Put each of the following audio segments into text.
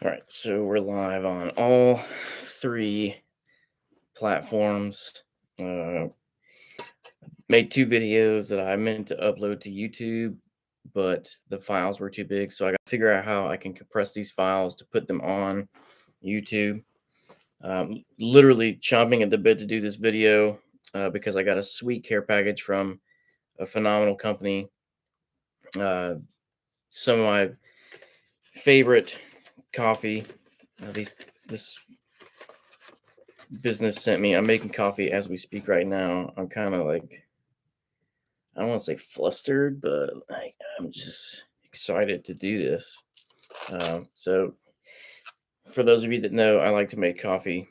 All right, so we're live on all three platforms. Uh, Made two videos that I meant to upload to YouTube, but the files were too big, so I got to figure out how I can compress these files to put them on YouTube. Literally chomping at the bit to do this video because I got a sweet care package from a phenomenal company. Uh, some of my favorite coffee. These this business sent me. I'm making coffee as we speak right now. I'm kind of like, I don't want to say flustered, but like I'm just excited to do this. So, for those of you that know, I like to make coffee.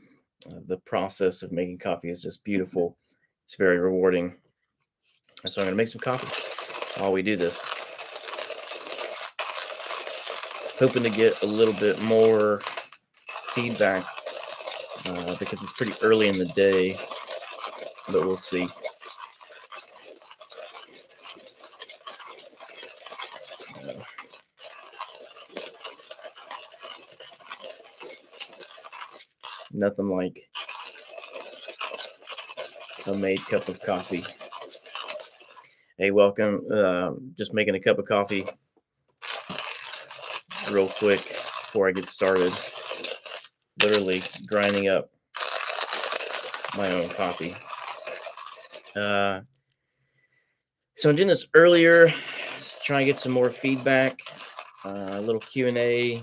The process of making coffee is just beautiful. It's very rewarding. So I'm gonna make some coffee while we do this. Hoping to get a little bit more feedback because it's pretty early in the day, but we'll see. Uh, Nothing like a made cup of coffee. Hey, welcome. Just making a cup of coffee real quick before I get started. Literally grinding up my own coffee. So I'm doing this earlier, just trying to get some more feedback, a little Q&A,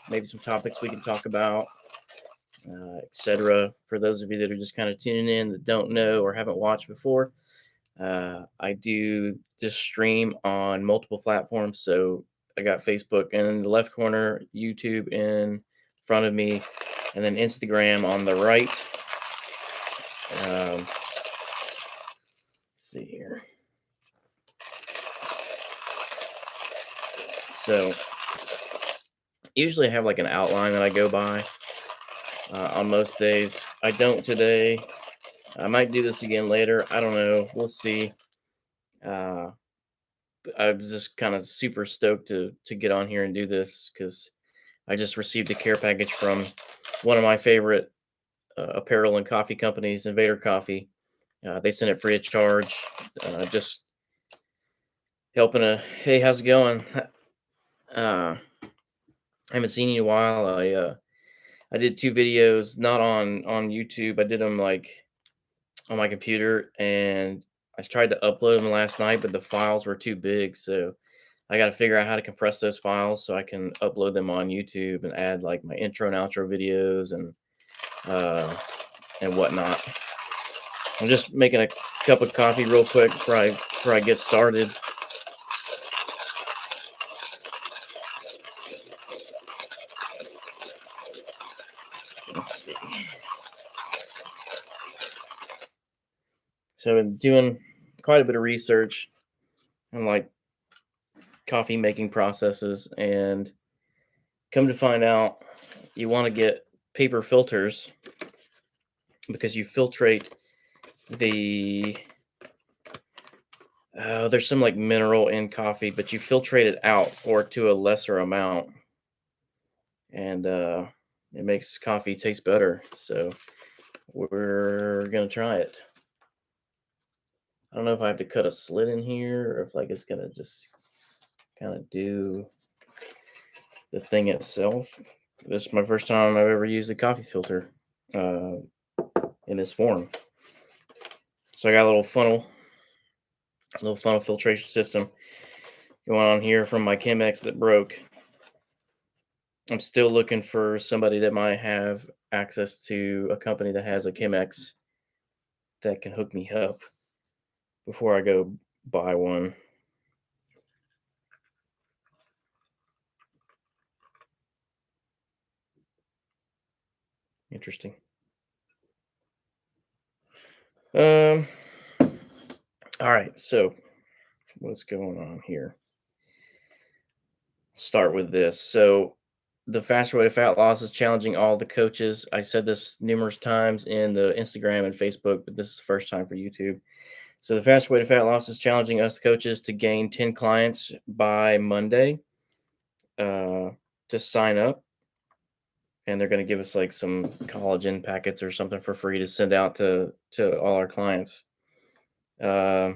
maybe some topics we can talk about, etc. For those of you that are just kind of tuning in that don't know or haven't watched before, I do just stream on multiple platforms. So I got Facebook in the left corner, YouTube in front of me, and then Instagram on the right. Let's see here. So usually I have like an outline that I go by on most days. I don't today. I might do this again later. I don't know. We'll see. Uh, I was just kind of super stoked to get on here and do this because I just received a care package from one of my favorite apparel and coffee companies, Invader Coffee. They sent it free of charge. Just helping hey, how's it going? I haven't seen you in a while. I did two videos, not on YouTube. I did them like on my computer, and I tried to upload them last night, but the files were too big. So I got to figure out how to compress those files so I can upload them on YouTube and add like my intro and outro videos uh, and whatnot. I'm just making a cup of coffee real quick before I get started. Let's see. So I've been doing quite a bit of research on like coffee making processes, and come to find out you want to get paper filters because you filtrate the there's some like mineral in coffee, but you filtrate it out or to a lesser amount, and it makes coffee taste better. So we're gonna try it. I don't know if I have to cut a slit in here or if like it's gonna just kind of do the thing itself. This is my first time I've ever used a coffee filter uh, in this form. So I got a little funnel filtration system going on here from my Chemex that broke. I'm still looking for somebody that might have access to a company that has a Chemex that can hook me up before I go buy one. Interesting. Um. All right. So what's going on here? Start with this. So the faster way to fat loss is challenging all the coaches. I said this numerous times in the Instagram and Facebook, but this is the first time for YouTube. So the fastest way to fat loss is challenging us coaches to gain 10 clients by Monday to sign up. and they're going to give us like some collagen packets or something for free to send out to all our clients. Uh,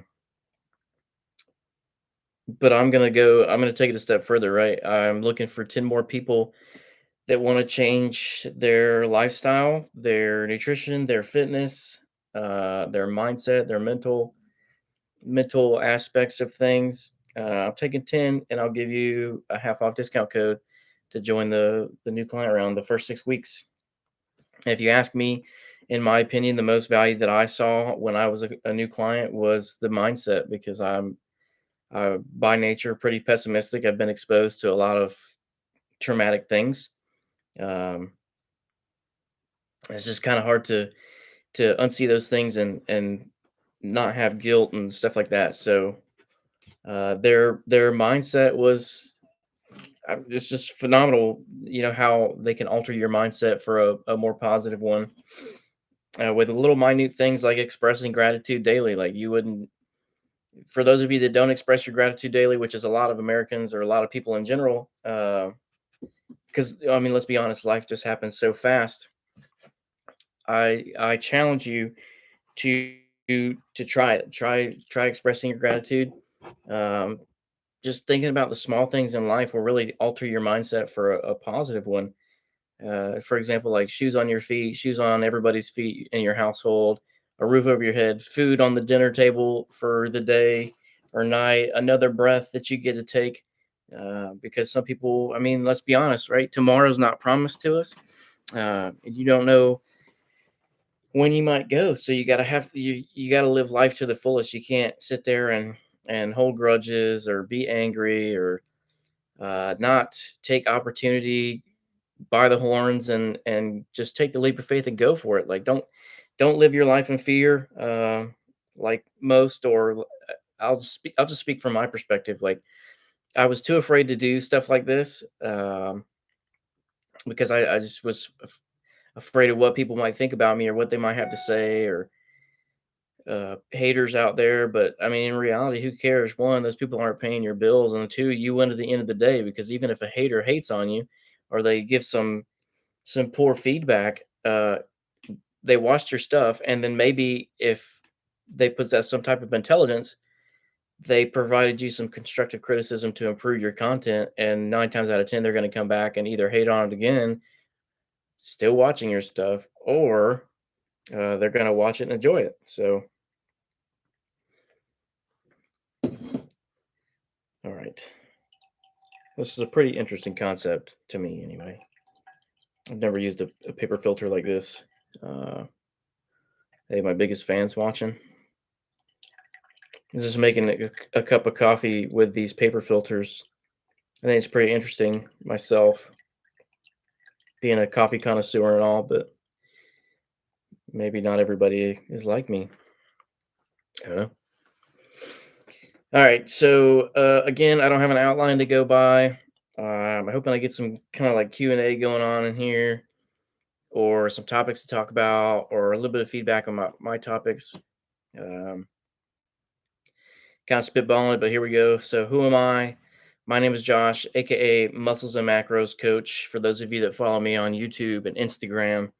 but I'm gonna take it a step further, right? I'm looking for 10 more people that want to change their lifestyle, their nutrition, their fitness, their mindset, their mental aspects of things. I'm taking 10, and I'll give you a half off discount code to join the new client round the first 6 weeks. If you ask me, in my opinion, the most value that I saw when I was a new client was the mindset, because I'm by nature pretty pessimistic. I've been exposed to a lot of traumatic things. Um, it's just kind of hard to unsee those things and not have guilt and stuff like that. So their mindset was it's just phenomenal. You know how they can alter your mindset for a more positive one, with little minute things like expressing gratitude daily. Like you wouldn't, for those of you that don't express your gratitude daily, which is a lot of Americans or a lot of people in general, because I mean, let's be honest, life just happens so fast. I challenge you to to try it. Try expressing your gratitude. Um, just thinking about the small things in life will really alter your mindset for a positive one. For example, like shoes on your feet, shoes on everybody's feet in your household, a roof over your head, food on the dinner table for the day or night, another breath that you get to take. Because some people, I mean, let's be honest, right? Tomorrow's not promised to us. You don't know when you might go, so you got to live life to the fullest. You can't sit there and hold grudges or be angry or not take opportunity by the horns and just take the leap of faith and go for it. Like don't live your life in fear, like most. Or I'll just speak from my perspective. Like I was too afraid to do stuff like this, because I just was afraid of what people might think about me or what they might have to say, or haters out there. But I mean, in reality, who cares? One, those people aren't paying your bills, and two, you win at the end of the day, because even if a hater hates on you or they give some poor feedback, they watched your stuff, and then maybe if they possess some type of intelligence, they provided you some constructive criticism to improve your content, and 9 times out of 10 they're going to come back and either hate on it again, still watching your stuff, or they're going to watch it and enjoy it. So all right, this is a pretty interesting concept to me anyway. I've never used a paper filter like this. uh, hey, my biggest fans watching. I'm just making a cup of coffee with these paper filters. I think it's pretty interesting myself, being a coffee connoisseur and all, but maybe not everybody is like me. I don't know. All right, so again, I don't have an outline to go by. I'm hoping I get some kind of like Q&A going on in here, or some topics to talk about, or a little bit of feedback on my topics. Um, Kind of spitballing it, but here we go. So, who am I? My name is Josh, aka Muscles and Macros Coach. For those of you that follow me on YouTube and Instagram,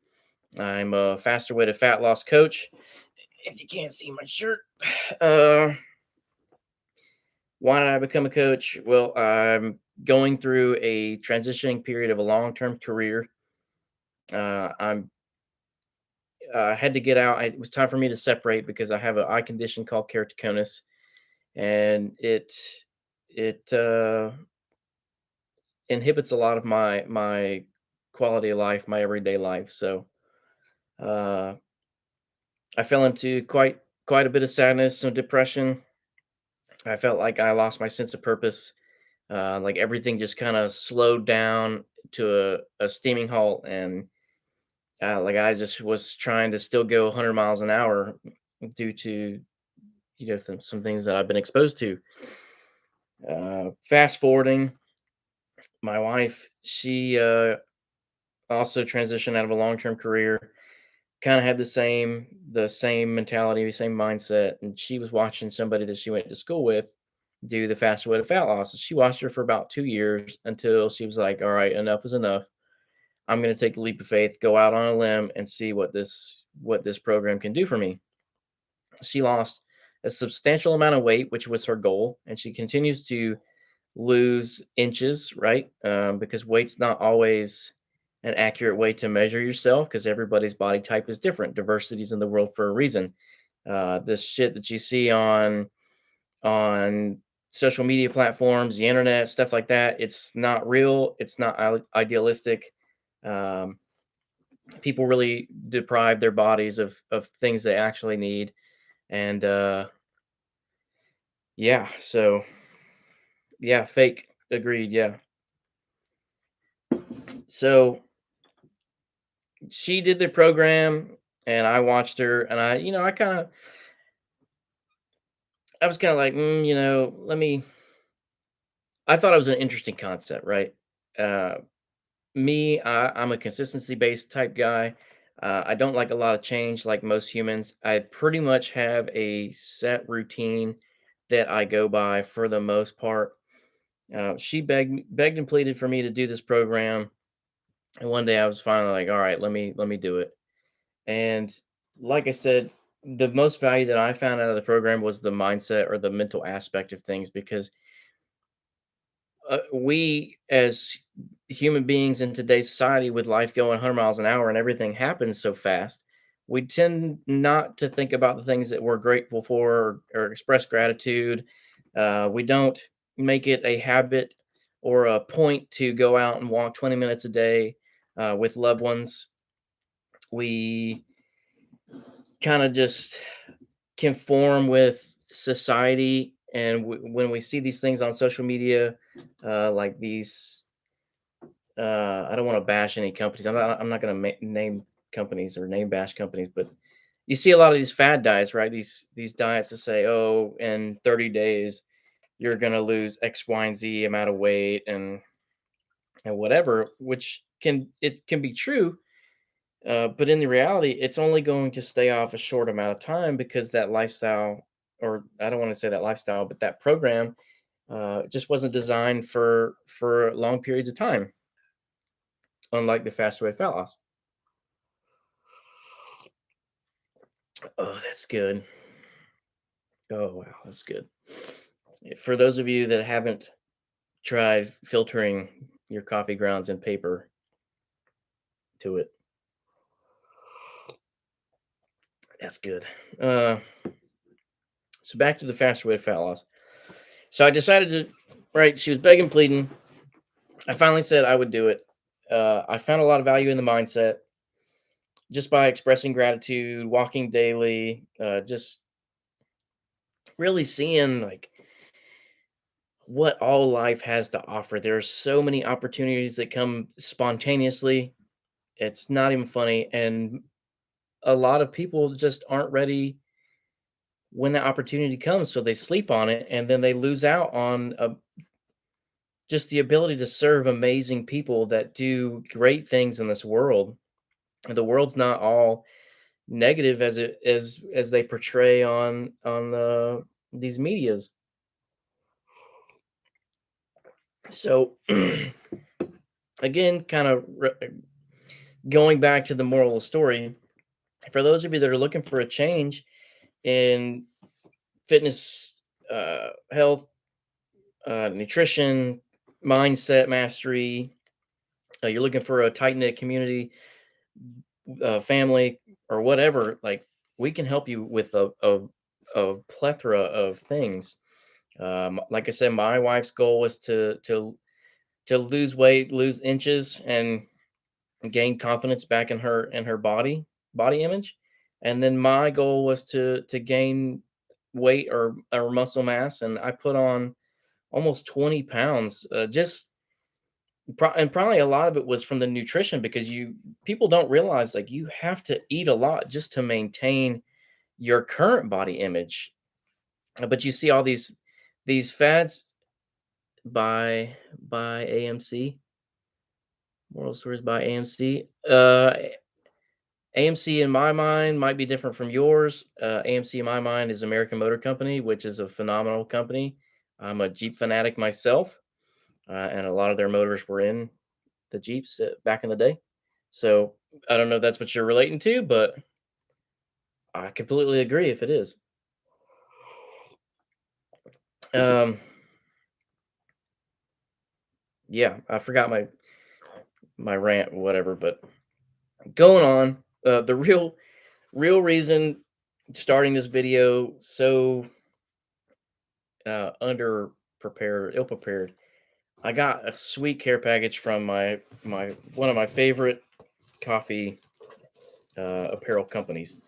I'm a faster way to fat loss coach. If you can't see my shirt, uh, why did I become a coach? Well, I'm going through a transitioning period of a long term career. I'm I had to get out. It was time for me to separate because I have an eye condition called keratoconus, and it inhibits a lot of my quality of life, my everyday life. So uh, I fell into quite a bit of sadness, some depression. I felt like I lost my sense of purpose. Like everything just kind of slowed down to a steaming halt, and like I just was trying to still go 100 miles an hour due to some things that I've been exposed to. Fast forwarding, my wife, she also transitioned out of a long term career. Kind of had the same mentality, the same mindset, and she was watching somebody that she went to school with do the fastest way to fat loss. She watched her for about 2 years until she was like, "All right, enough is enough. I'm going to take the leap of faith, go out on a limb, and see what this program can do for me. She lost a substantial amount of weight, which was her goal, and she continues to lose inches, right? Because weight's not always an accurate way to measure yourself because everybody's body type is different. Diversity's in the world for a reason. This shit that you see on social media platforms, the internet, stuff like that, it's not real. It's not idealistic. Um, People really deprive their bodies of things they actually need, and yeah, so yeah, fake. Agreed. Yeah. So she did the program and I watched her and I was kind of like, let me I thought it was an interesting concept, right? Uh I'm a consistency based type guy. I don't like a lot of change like most humans. I pretty much have a set routine that I go by for the most part. She begged and pleaded for me to do this program, and one day I was finally like, all right, let me do it. And like I said, the most value that I found out of the program was the mindset or the mental aspect of things because we as human beings in today's society with life going 100 miles an hour and everything happens so fast, we tend not to think about the things that we're grateful for or express gratitude. We don't make it a habit or a point to go out and walk 20 minutes a day with loved ones. We kind of just conform with society, and when we see these things on social media, like these, I don't want to bash any companies. I'm not going to name companies or name bash companies, but you see a lot of these fad diets, right? These diets that say, oh, in 30 days you're going to lose X, Y, and Z amount of weight and whatever, which can be true. But in the reality, it's only going to stay off a short amount of time because that lifestyle, or I don't want to say that lifestyle, but that program just wasn't designed for long periods of time, unlike the faster way fat loss. Oh, that's good. Oh wow, that's good. For those of you that haven't tried filtering your coffee grounds in paper to it, that's good. Uh, so back to the faster way fat loss. So I decided to, right? She was begging, pleading. I finally said I would do it. I found a lot of value in the mindset just by expressing gratitude, walking daily, just really seeing like what all life has to offer. There are so many opportunities that come spontaneously. It's not even funny. And a lot of people just aren't ready when the opportunity comes. So they sleep on it and then they lose out on just the ability to serve amazing people that do great things in this world. The world's not all negative as they portray on these medias. So again, kind of going back to the moral of the story, for those of you that are looking for a change in fitness, health, nutrition, mindset mastery, you're looking for a tight knit community, family, or whatever, like we can help you with a plethora of things. Like I said, my wife's goal was to lose weight, lose inches, and gain confidence back in her body image. And then my goal was to gain weight or muscle mass, and I put on almost 20 pounds. Just and probably a lot of it was from the nutrition because you people don't realize like you have to eat a lot just to maintain your current body image. But you see all these fads by AMC, moral stories by AMC. AMC in my mind might be different from yours. AMC in my mind is American Motor Company, which is a phenomenal company. I'm a Jeep fanatic myself, and a lot of their motors were in the Jeeps back in the day. So I don't know if that's what you're relating to, but I completely agree if it is. Um, yeah, I forgot my rant, whatever. But going on, the real reason starting this video so under prepared, ill prepared. I got a sweet care package from my one of my favorite coffee apparel companies,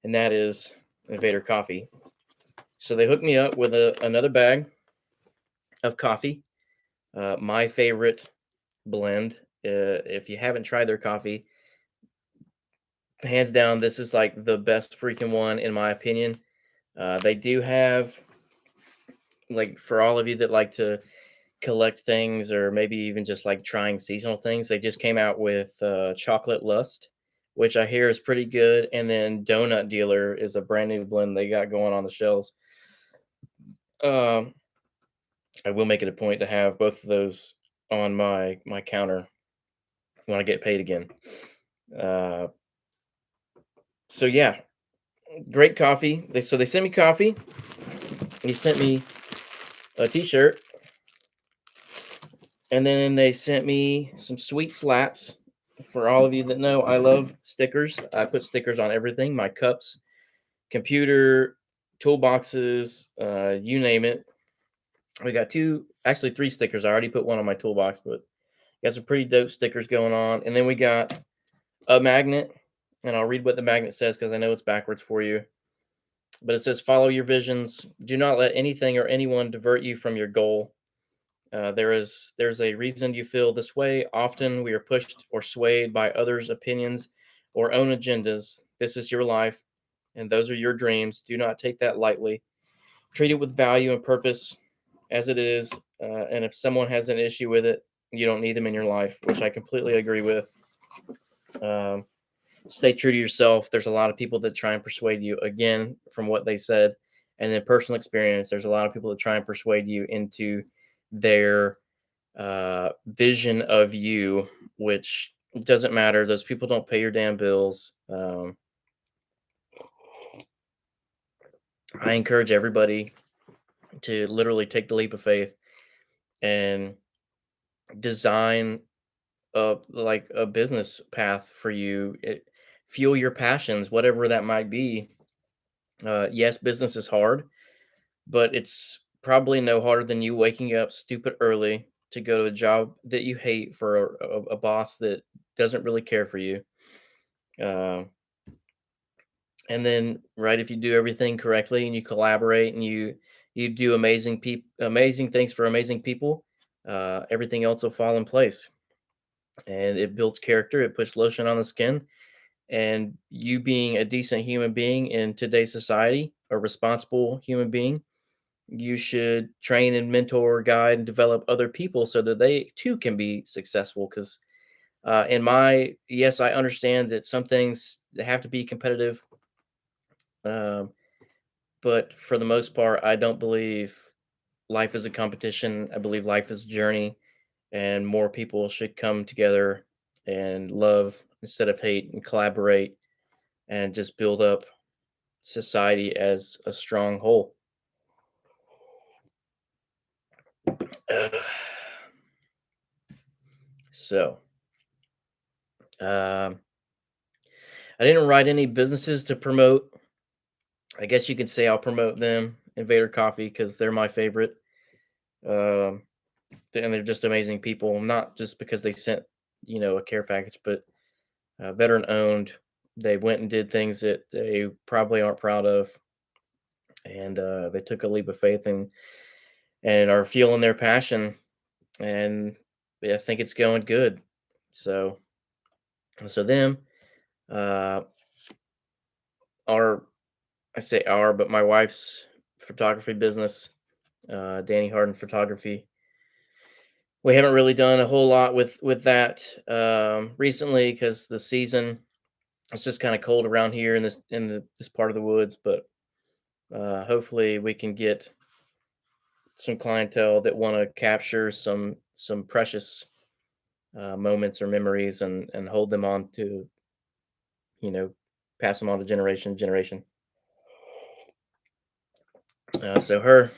and that is Invader Coffee. So they hooked me up with another bag of coffee, my favorite blend. If you haven't tried their coffee, hands down, this is like the best freaking one in my opinion. They do have, like, for all of you that like to collect things or maybe even just like trying seasonal things, they just came out with Chocolate Lust, which I hear is pretty good. And then Donut Dealer is a brand new blend they got going on the shelves. Um, I will make it a point to have both of those on my counter when I get paid again. Uh, so yeah, great coffee. They sent me coffee. They sent me a T-shirt, and then they sent me some sweet slaps. For all of you that know, I love stickers. I put stickers on everything: my cups, computer, toolboxes, you name it. We got two, actually three stickers. I already put one on my toolbox, but got some pretty dope stickers going on. And then we got a magnet, and I'll read what the magnet says because I know it's backwards for you. But it says, "Follow your visions. Do not let anything or anyone divert you from your goal. There's a reason you feel this way. Often we are pushed or swayed by others' opinions or own agendas. This is your life, and those are your dreams. Do not take that lightly. Treat it with value and purpose as it is. And if someone has an issue with it, you don't need them in your life," which I completely agree with. Um, Stay true to yourself. There's a lot of people that try and persuade you, again, from what they said. And then personal experience, there's a lot of people that try and persuade you into their vision of you, which doesn't matter. Those people don't pay your damn bills. I encourage everybody to literally take the leap of faith and design a business path for you. Fuel your passions, whatever that might be. Yes, business is hard, but it's probably no harder than you waking up stupid early to go to a job that you hate for a boss that doesn't really care for you. Uh, and then, right, if you do everything correctly and you collaborate and you do amazing things for amazing people, everything else will fall in place. And it builds character. It puts lotion on the skin. And you being a decent human being in today's society, a responsible human being, you should train and mentor, guide, and develop other people so that they too can be successful. Because yes, I understand that some things have to be competitive, um, but for the most part, I don't believe life is a competition. I believe life is a journey, and more people should come together and love instead of hate and collaborate and just build up society as a strong whole. So, um, I didn't write any businesses to promote. I guess you could say I'll promote them, Invader Coffee, because they're my favorite. Um, and they're just amazing people, not just because they sent, a care package, but veteran owned. They went and did things that they probably aren't proud of, and they took a leap of faith and are fueling their passion. And yeah, I think it's going good. So, so them, uh, our I say our, but my wife's photography business, Danny Harden Photography. We haven't really done a whole lot with that recently because the season, it's just kind of cold around here in this part of the woods. But hopefully we can get some clientele that want to capture some precious moments or memories, and hold them on to, you know, pass them on to generation to generation. So her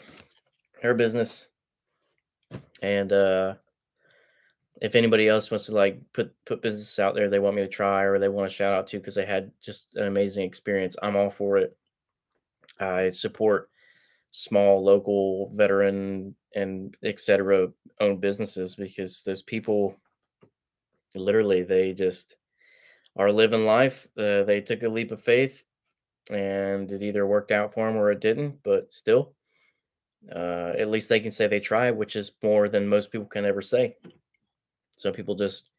business, and if anybody else wants to like put business out there they want me to try or they want to shout out to because they had just an amazing experience, I'm all for it. I support small local veteran and etc. owned businesses because those people literally they just are living life. They took a leap of faith and it either worked out for them or it didn't, but still, at least they can say they tried, which is more than most people can ever say. Some people just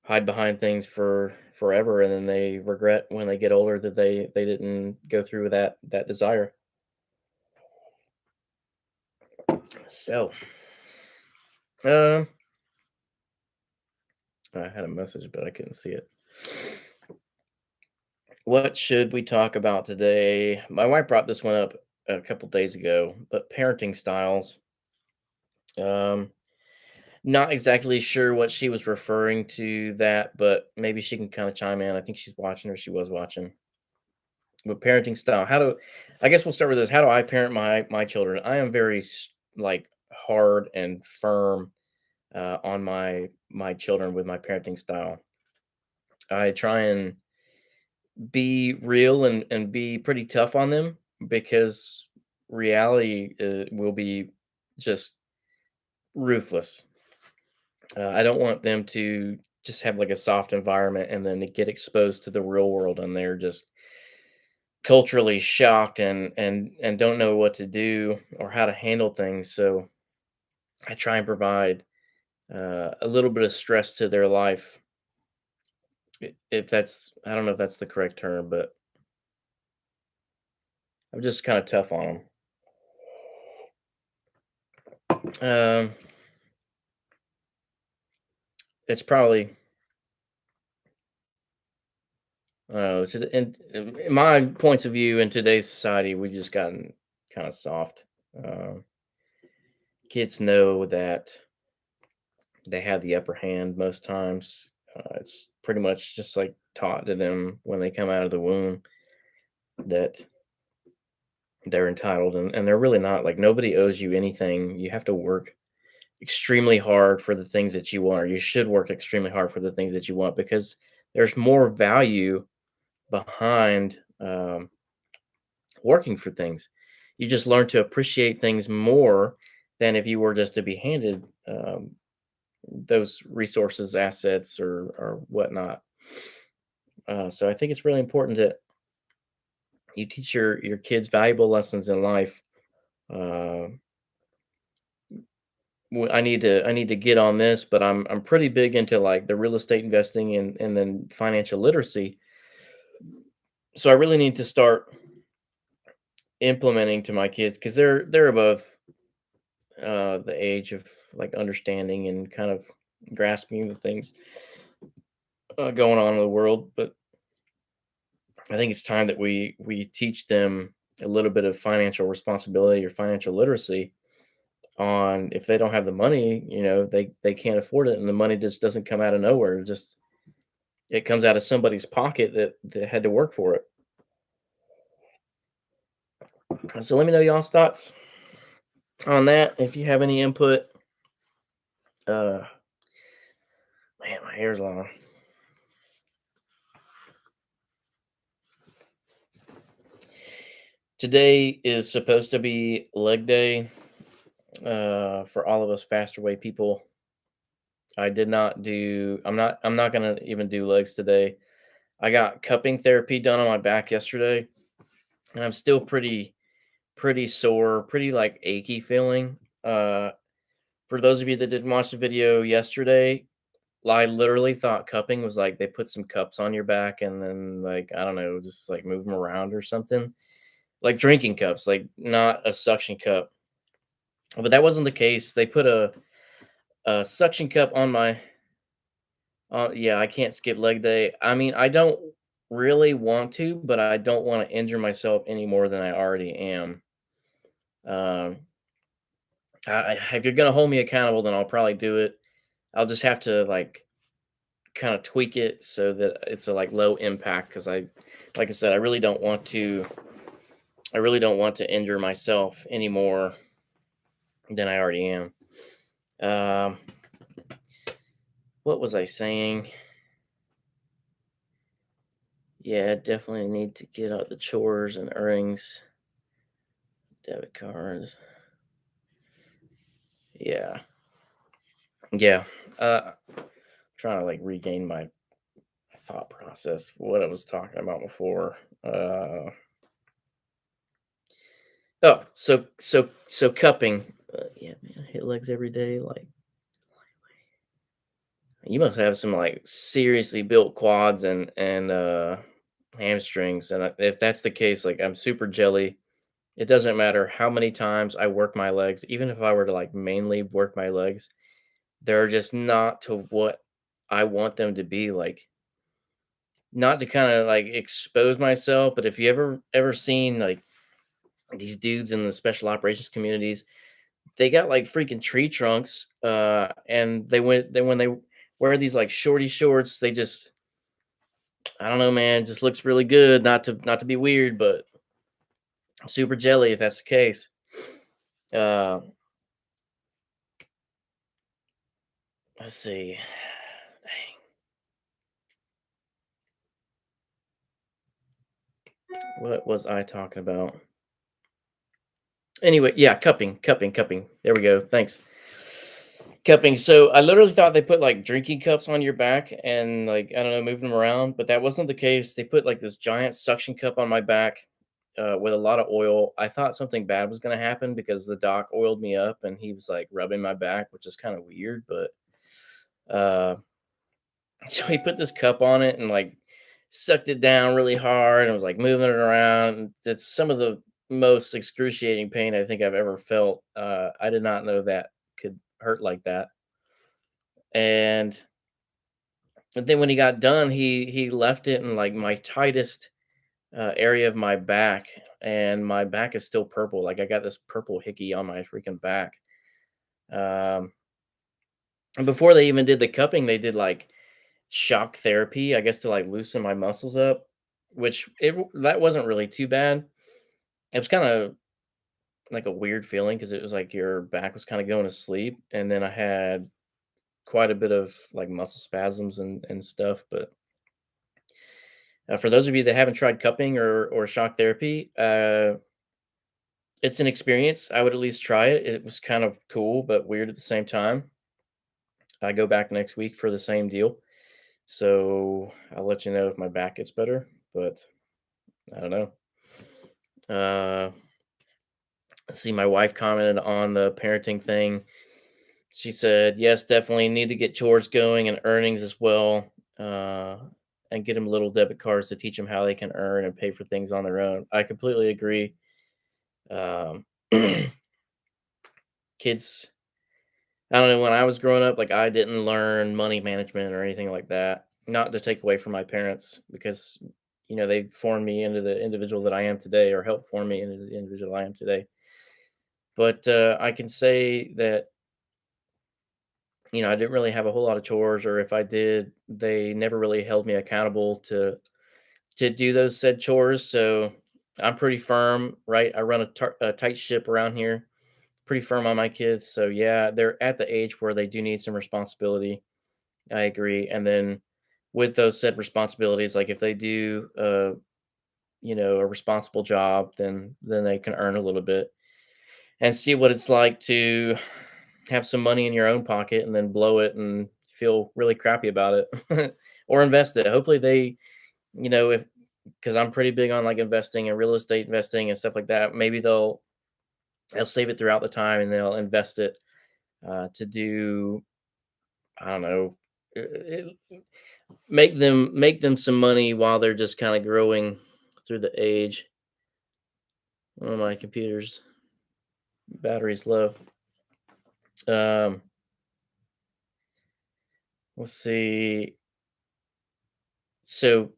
hide behind things for forever and then they regret when they get older that they didn't go through with that desire. So, um I had a message but I couldn't see it. What should we talk about today? My wife brought this one up a couple days ago, but parenting styles. um Not exactly sure what she was referring to that, but maybe she can kind of chime in. I think she's watching or she was watching. But parenting style, how do I guess we'll start with this. How do I parent my children? I am very like hard and firm on my children with my parenting style. I try and be real and be pretty tough on them because reality will be just ruthless. I don't want them to just have like a soft environment and then to get exposed to the real world and they're just culturally shocked and don't know what to do or how to handle things. So I try and provide a little bit of stress to their life. If that's, I don't know if that's the correct term, but I'm just kind of tough on them. It's probably in my points of view in today's society, we've just gotten kind of soft. Um, Kids know that they have the upper hand most times. It's pretty much just like taught to them when they come out of the womb that they're entitled, and they're really not. Like nobody owes you anything. You have to work extremely hard for the things that you want, or you should work extremely hard for the things that you want because there's more value behind working for things. You just learn to appreciate things more than if you were just to be handed those resources, assets, or whatnot. So I think it's really important that you teach your kids valuable lessons in life. Uh, I need to get on this, but I'm pretty big into like the real estate investing and then financial literacy. So I really need to start implementing to my kids because they're above the age of like understanding and kind of grasping the things going on in the world. But I think it's time that we teach them a little bit of financial responsibility or financial literacy on if they don't have the money, they can't afford it and the money just doesn't come out of nowhere. It comes out of somebody's pocket that had to work for it. So let me know y'all's thoughts on that. If you have any input, uh man, my hair's long. Today is supposed to be leg day for all of us faster way people. I'm not gonna even do legs today. I got cupping therapy done on my back yesterday, and I'm still pretty sore, pretty like achy feeling. For those of you that didn't watch the video yesterday, I literally thought cupping was like they put some cups on your back and then like I don't know, just like move them around or something. Like drinking cups, like not a suction cup. But that wasn't the case. They put a suction cup on my yeah, I can't skip leg day. I mean, I don't really want to, but I don't want to injure myself any more than I already am. Um, if you're gonna hold me accountable, then I'll probably do it. I'll just have to like kind of tweak it so that it's a like low impact because like I said, I really don't want to injure myself any more than I already am. Um, what was I saying? Yeah, definitely need to get out the chores and earnings, debit cards. Yeah, yeah. Trying to like regain my thought process. What I was talking about before. So cupping. Yeah, man, hit legs every day. Like you must have some like seriously built quads and hamstrings. And if that's the case, like I'm super jelly. It doesn't matter how many times I work my legs, even if I were to like mainly work my legs, they're just not to what I want them to be. Like not to kind of like expose myself, but if you ever seen like these dudes in the special operations communities, they got like freaking tree trunks, and they when they wear these like shorty shorts, they just I don't know, man, it just looks really good. Not to be weird, but I'm super jelly if that's the case. Uh, let's see. What was I talking about? Anyway, yeah, cupping. There we go. Thanks. Cupping. So I literally thought they put like drinking cups on your back and like I don't know, moving them around, but that wasn't the case. They put like this giant suction cup on my back with a lot of oil. I thought something bad was going to happen because the doc oiled me up and he was like rubbing my back, which is kind of weird. But uh, so he put this cup on it and like sucked it down really hard and was like moving it around. It's some of the most excruciating pain I think I've ever felt. I did not know that could hurt like that. And then when he got done, he left it in like my tightest area of my back, and my back is still purple. Like I got this purple hickey on my freaking back. Um, and before they even did the cupping, they did like shock therapy, I guess, to like loosen my muscles up, which that wasn't really too bad. It was kind of like a weird feeling because it was like your back was kind of going to sleep, and then I had quite a bit of like muscle spasms and stuff. But for those of you that haven't tried cupping or shock therapy, it's an experience. I would at least try it. It was kind of cool, but weird at the same time. I go back next week for the same deal. So I'll let you know if my back gets better, but I don't know. Uh, let's see, my wife commented on the parenting thing. She said, yes, definitely need to get chores going and earnings as well. Uh, and get them little debit cards to teach them how they can earn and pay for things on their own. I completely agree. Um, kids I don't know, when I was growing up, like, I didn't learn money management or anything like that. Not to take away from my parents because, they formed me into the individual that I am today or helped form me into the individual I am today. But, I can say that, I didn't really have a whole lot of chores, or if I did, they never really held me accountable to do those said chores, so I'm pretty firm, right? I run a tight ship around here, pretty firm on my kids, so, yeah, they're at the age where they do need some responsibility. I agree. And then with those said responsibilities, like if they do, a responsible job, then they can earn a little bit and see what it's like to have some money in your own pocket and then blow it and feel really crappy about it or invest it. Hopefully they, if because I'm pretty big on like investing and real estate investing and stuff like that. Maybe they'll save it throughout the time and they'll invest it to do I don't know. Make them some money while they're just kinda growing through the age. Oh, my computer's battery's low. Um, let's see. So,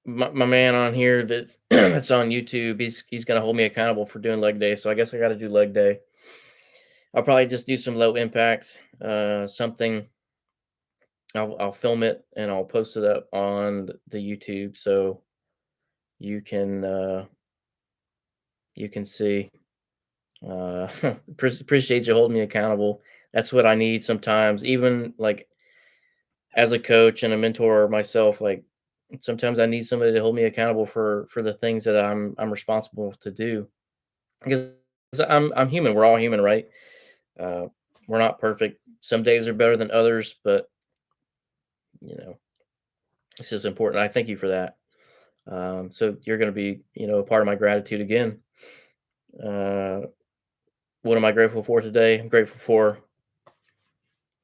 my man on here that that's on YouTube, he's gonna hold me accountable for doing leg day, so I guess I gotta do leg day. I'll probably just do some low impact, something. I'll film it and I'll post it up on the YouTube so you can uh, you can see. Appreciate you holding me accountable. That's what I need sometimes. Even like as a coach and a mentor myself, like sometimes I need somebody to hold me accountable for the things that I'm responsible to do. Because I'm human. We're all human, right? Uh, we're not perfect. Some days are better than others, but you know, it's just important. I thank you for that. So you're going to be, a part of my gratitude again. Uh, what am I grateful for today? I'm grateful for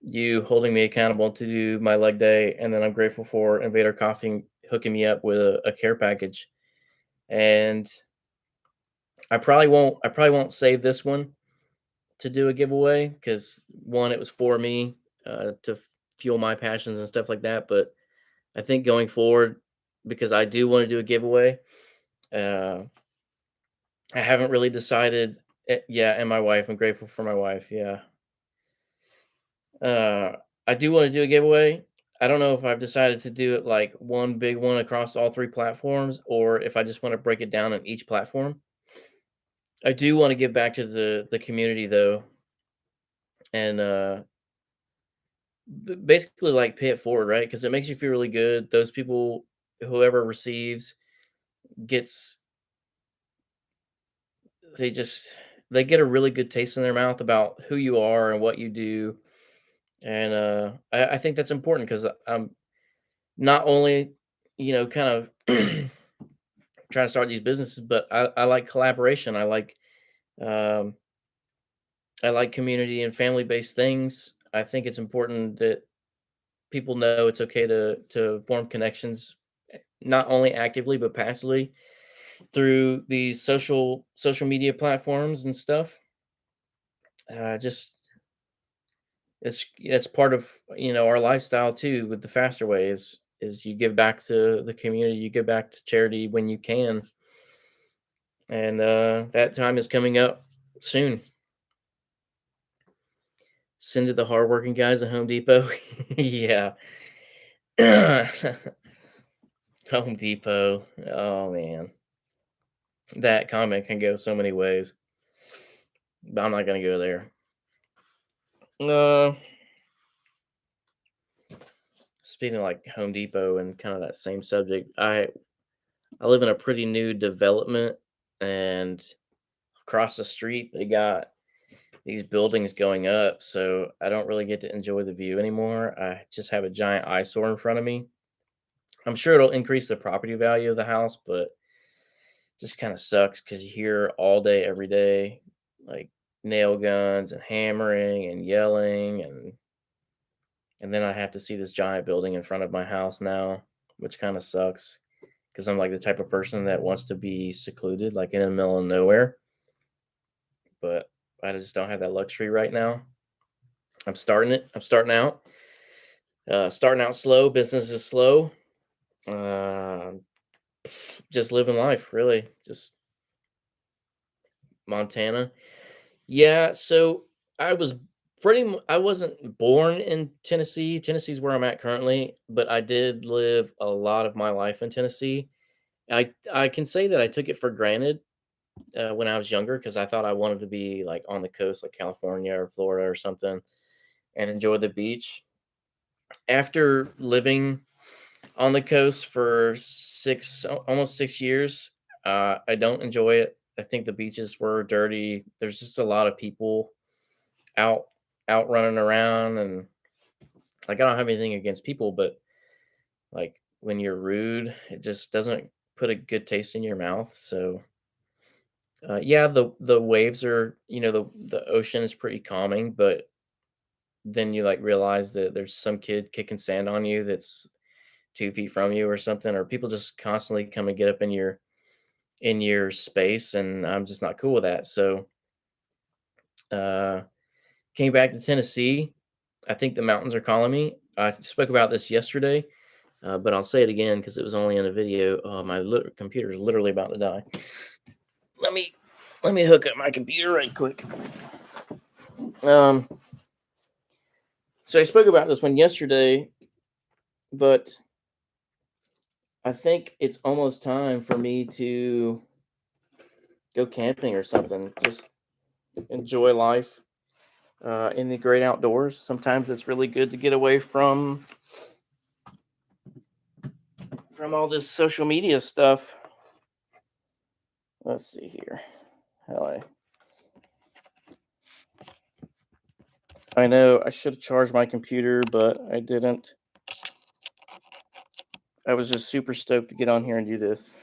you holding me accountable to do my leg day, and then I'm grateful for Invader Coffee hooking me up with a care package. And I probably won't save this one to do a giveaway because one, it was for me to fuel my passions and stuff like that. But I think going forward, because I do want to do a giveaway, uh, I haven't really decided. Yeah, and my wife. I'm grateful for my wife. Yeah, uh, I do want to do a giveaway. I don't know if I've decided to do it like one big one across all three platforms, or if I just want to break it down on each platform. I do want to give back to the community though, and basically like pay it forward, right? Because it makes you feel really good. Those people, whoever receives, gets they just they get a really good taste in their mouth about who you are and what you do. And I think that's important because I'm not only, kind of trying to start these businesses, but I like collaboration. Um, I like community and family based things. I think it's important that people know it's okay to form connections, not only actively but passively through these social media platforms and stuff. Just it's part of our lifestyle too. With the faster way is you give back to the community, you give back to charity when you can, and that time is coming up soon. Send to the hardworking guys at Home Depot. Yeah. Home Depot. Oh man, that comment can go so many ways, but I'm not gonna go there. Uh, Speaking of like Home Depot and kind of that same subject, I live in a pretty new development, and across the street they got these buildings going up, so I don't really get to enjoy the view anymore. I just have a giant eyesore in front of me. I'm sure it'll increase the property value of the house, but just kind of sucks because you hear all day, every day, like nail guns and hammering and yelling, and then I have to see this giant building in front of my house now, which kind of sucks because I'm like the type of person that wants to be secluded, like in the middle of nowhere, but I just don't have that luxury right now. I'm starting it. I'm starting out. Starting out slow. Business is slow. Uh, just living life, really. Just Montana. Yeah. So I was I wasn't born in Tennessee. Tennessee's where I'm at currently, but I did live a lot of my life in Tennessee. I can say that I took it for granted when I was younger because I thought I wanted to be like on the coast, like California or Florida or something, and enjoy the beach. After living on the coast for almost 6 years, I don't enjoy it. I think the beaches were dirty. There's just a lot of people out out running around, and like I don't have anything against people, but like when you're rude, it just doesn't put a good taste in your mouth. So yeah, the waves are, the ocean is pretty calming, but then you like realize that there's some kid kicking sand on you that's 2 feet from you or something, or people just constantly come and get up in your space, and I'm just not cool with that. So uh, came back to Tennessee. I think the mountains are calling me. I spoke about this yesterday, but I'll say it again because it was only in a video. Oh, my computer is literally about to die. Let me let me hook up my computer right quick. Um, so I spoke about this one yesterday, but I think it's almost time for me to go camping or something. Just enjoy life in the great outdoors. Sometimes it's really good to get away from all this social media stuff. Let's see here. How I know I should have charged my computer, but I didn't. I was just super stoked to get on here and do this.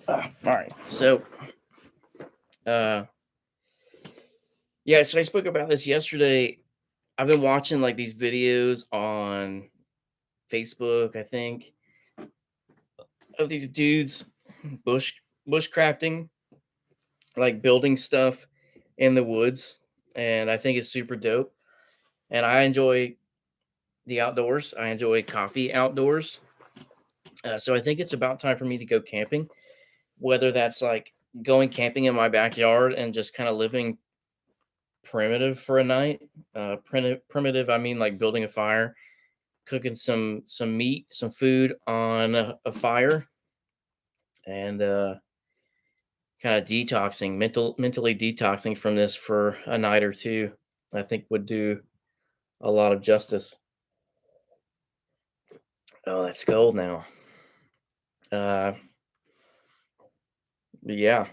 All right. So, uh, yeah, so I spoke about this yesterday. I've been watching like these videos on Facebook, I think, of these dudes bush bushcrafting, like building stuff in the woods, and I think it's super dope. And I enjoy the outdoors. I enjoy coffee outdoors. So I think it's about time for me to go camping, whether that's like going camping in my backyard and just kind of living primitive for a night. Primitive, I mean like building a fire, cooking some meat, some food on a fire, and kind of detoxing, mentally detoxing from this for a night or two. I think would do a lot of justice. Oh, that's cold now. Uh, yeah,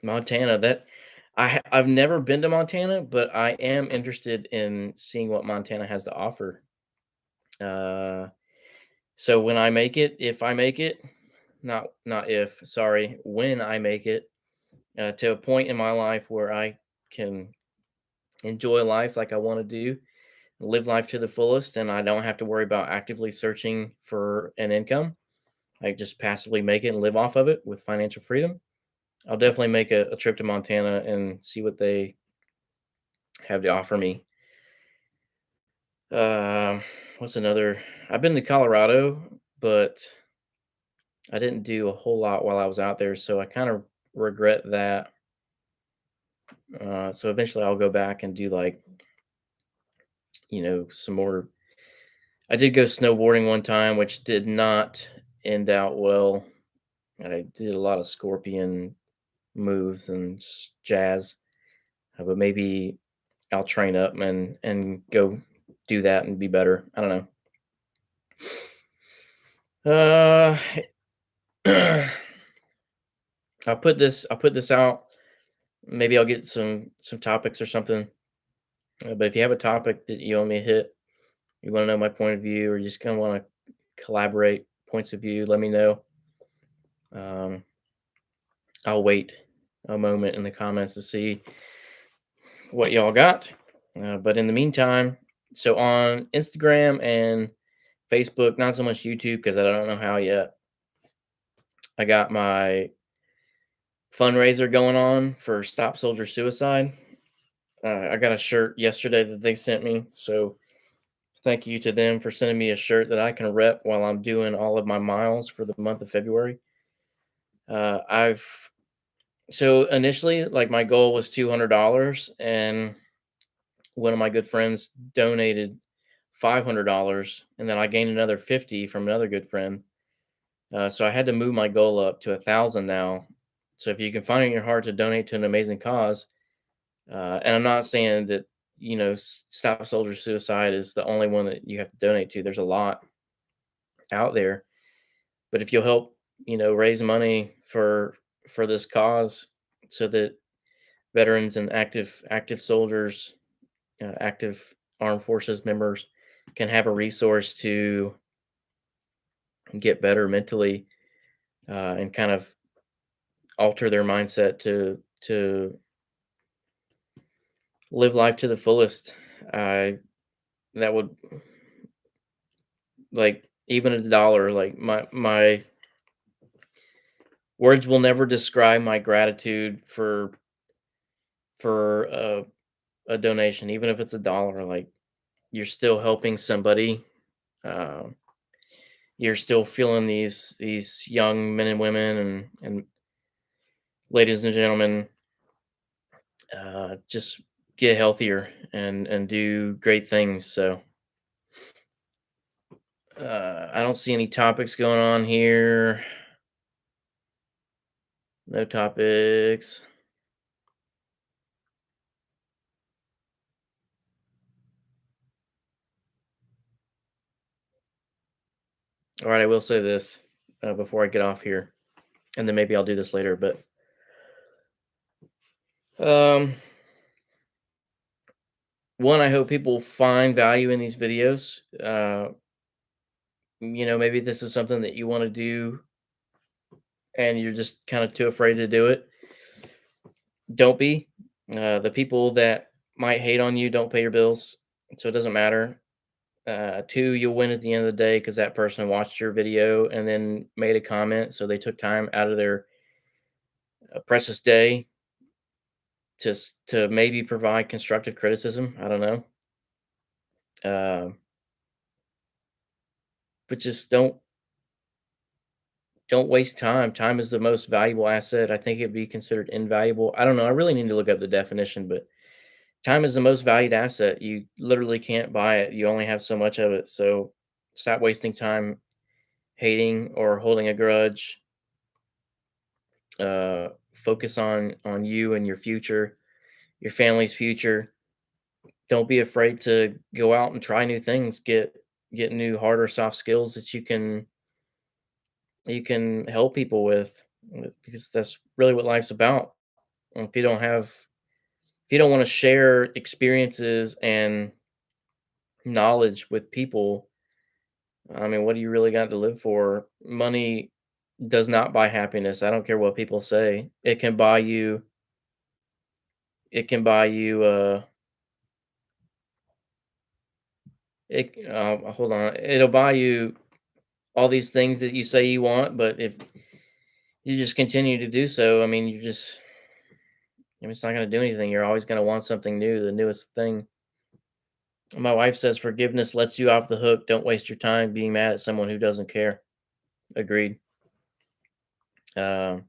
Montana. I've never been to Montana, but I am interested in seeing what Montana has to offer. Uh, so when I make it, if I make it, not if, sorry, when I make it to a point in my life where I can enjoy life like I want to do, live life to the fullest, and I don't have to worry about actively searching for an income. I just passively make it and live off of it with financial freedom. I'll definitely make a trip to Montana and see what they have to offer me. Um, what's another? I've been to Colorado, but I didn't do a whole lot while I was out there, so I kind of regret that. So eventually, I'll go back and do like some more. I did go snowboarding one time, which did not end out well. I did a lot of scorpion moves and jazz, but maybe I'll train up and go do that and be better. I don't know. I'll put this out. Maybe I'll get some topics or something. But if you have a topic that you want me to hit, you want to know my point of view, or you just kind of want to collaborate points of view, let me know. Um, I'll wait a moment in the comments to see what y'all got. But in the meantime, so on Instagram and Facebook, not so much YouTube because I don't know how yet. I got my fundraiser going on for Stop Soldier Suicide. I got a shirt yesterday that they sent me, so thank you to them for sending me a shirt that I can rep while I'm doing all of my miles for the month of February. I've so initially, like my goal was $200, and one of my good friends donated $500, and then I gained another 50 from another good friend. So I had to move my goal up to 1,000 now. So if you can find it in your heart to donate to an amazing cause, and I'm not saying that Stop Soldier Suicide is the only one that you have to donate to. There's a lot out there, but if you'll help, raise money for this cause, so that veterans and active soldiers, active armed forces members can have a resource to get better mentally, and kind of alter their mindset to live life to the fullest. I That would, like, even $1, like my words will never describe my gratitude for a donation, even if it's $1. Like, you're still helping somebody. Um, you're still feeling these young men and women and ladies and gentlemen just get healthier and do great things. So I don't see any topics going on here. No topics. All right, I will say this before I get off here, and then maybe I'll do this later. But um, one, I hope people find value in these videos. Maybe this is something that you want to do, and you're just kind of too afraid to do it. Don't be. The people that might hate on you don't pay your bills, so it doesn't matter. Two, you'll win at the end of the day because that person watched your video and then made a comment, so they took time out of their precious day to maybe provide constructive criticism. I don't know, uh, but just don't waste time. Time is the most valuable asset. I think it'd be considered invaluable. I don't know. I really need to look up the definition, but time is the most valued asset. You literally can't buy it. You only have so much of it. So stop wasting time hating or holding a grudge. Focus on you and your future, your family's future. Don't be afraid to go out and try new things. Get new harder soft skills that you can help people with because that's really what life's about. And if you don't want to share experiences and knowledge with people, I mean, what do you really got to live for? Money does not buy happiness. I don't care what people say. It can buy you hold on. It'll buy you all these things that you say you want, but if you just continue to do so, I mean, it's not going to do anything. You're always going to want something new, the newest thing. My wife says forgiveness lets you off the hook. Don't waste your time being mad at someone who doesn't care. Agreed. Um,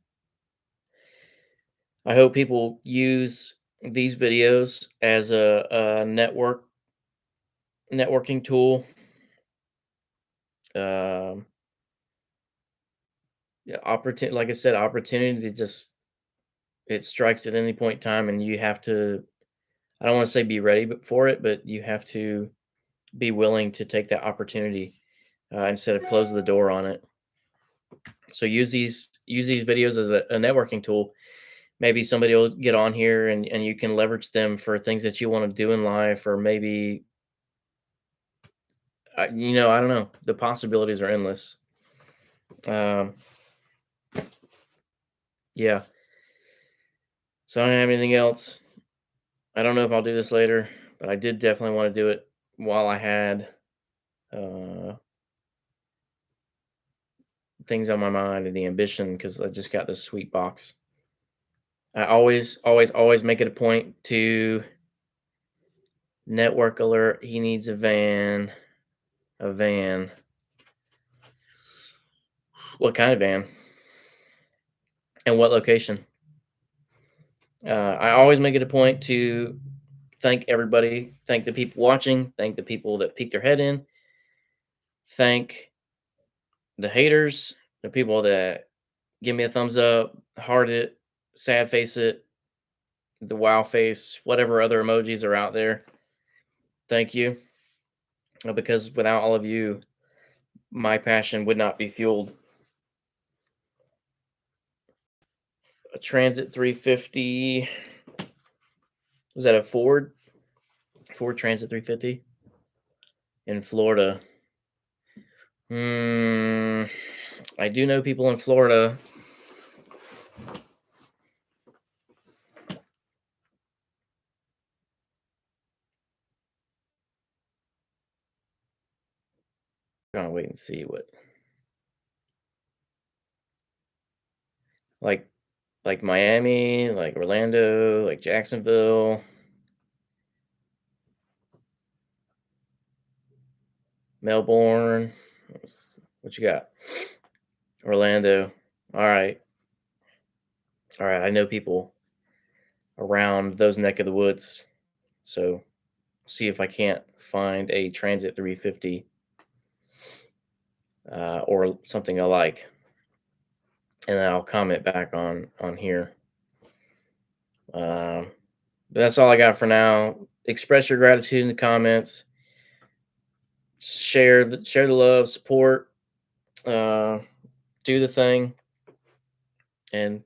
I hope people use these videos as a networking tool. Um, yeah, opportunity, like I said, opportunity to just it strikes at any point in time, and you have to. I don't want to say be ready for it, but you have to be willing to take that opportunity instead of close the door on it. So use these videos as a networking tool. Maybe somebody will get on here and you can leverage them for things that you want to do in life, or maybe I don't know. The possibilities are endless. Um, yeah. So I don't have anything else. I don't know if I'll do this later, but I did definitely want to do it while I had uh, things on my mind and the ambition because I just got this sweet box. I always, always, always make it a point to network alert. He needs a van. A van. What kind of van? And what location? I always make it a point to thank everybody, thank the people watching, thank the people that peek their head in, thank the haters, the people that give me a thumbs up, heart it, sad face it, the wow face, whatever other emojis are out there. Thank you. Because without all of you, my passion would not be fueled. A Transit 350. Was that a Ford? Ford Transit 350 in Florida. Hmm. I do know people in Florida. Trying to wait and see what like like Miami, like Orlando, like Jacksonville, Melbourne. What you got? Orlando. All right. All right. I know people. around those neck of the woods. So see if I can't find a Transit 350 or something I like, and then I'll comment back on here. Um, but that's all I got for now. Express your gratitude in the comments. Share the love, support, uh, do the thing, and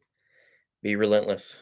be relentless.